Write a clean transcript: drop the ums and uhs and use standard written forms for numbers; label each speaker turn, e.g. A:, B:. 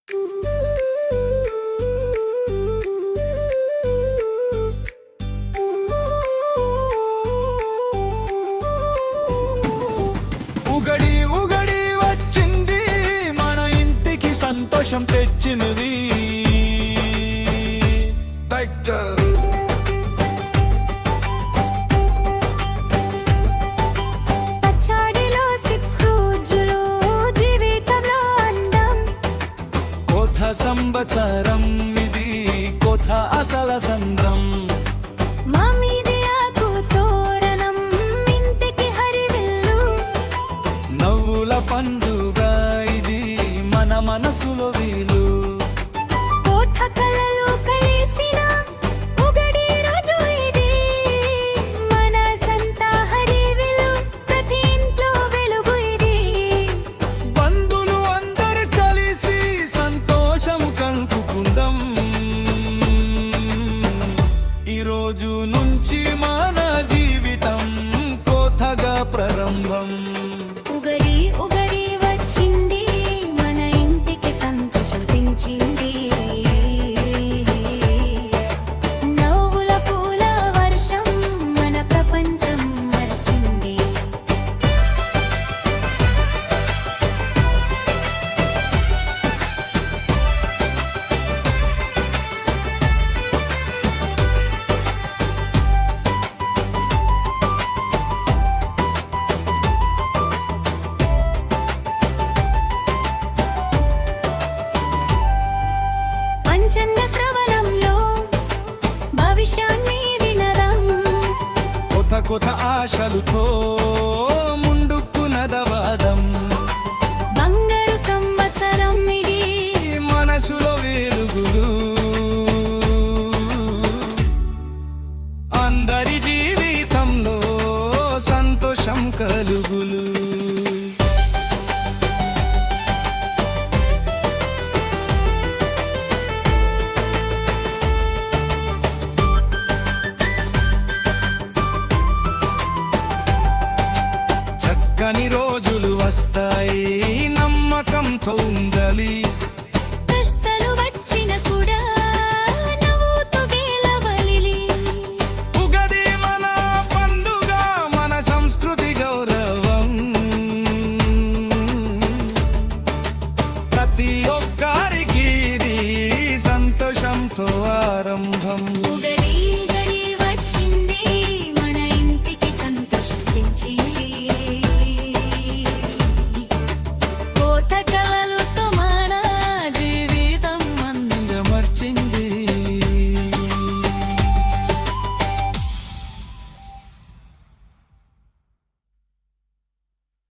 A: ఉగడి ఉగడి వచ్చింది మన ఇంటికి సంతోషం తెచ్చినది.
B: పచ్చడిలో సిక్కుజులు జీవితంలో అందం.
A: కొత్త సంవత్సరం ఇది, కొత్త అసల సంద్రం.
B: మామిడి ఆకు తోరణం ఇంటికి హరివిల్లు.
A: నవ్వుల పండుగ ఇది మన మనసులో వీలు.
B: కొత్త కలలు కలిసిన ఉగడి రోజు ఇది. మన సంత హరివిల్లు ప్రతి ఇంట్లో వెలుగు ఇది.
A: బంధువులు అందరూ కలిసి సంతోషం కలుపుకుందాం. ఈ రోజు నుంచి మన జీవితం కొత్తగా ప్రారంభం.
B: ఉగడి ఉగడి వచ్చింది మన ఇంటికి సంతోషం తెచ్చింది. నవ్వుల పూల వర్షం మన ప్రపంచం మరచింది. పంచంగ శ్రవణంలో భవిష్యాన్ని వినరం.
A: కొత్త కొత్త ఆశలతో ముందుకు నడవడం.
B: బంగారు సంవత్సరం ఇది.
A: మనసులో వెలుగులు అందరి జీవితంలో సంతోషం కలుగులు. చక్కని రోజులు వస్తాయి, నమ్మకంతో ఉండాలి.
B: కష్టాలు వచ్చిన కూడా నవ్వుతూ గెలవాలి.
A: ఉగాది మన పండుగ, మన సంస్కృతి గౌరవం. ప్రతి ఒక్కరికి ఇది సంతోషంతో ఆరంభం.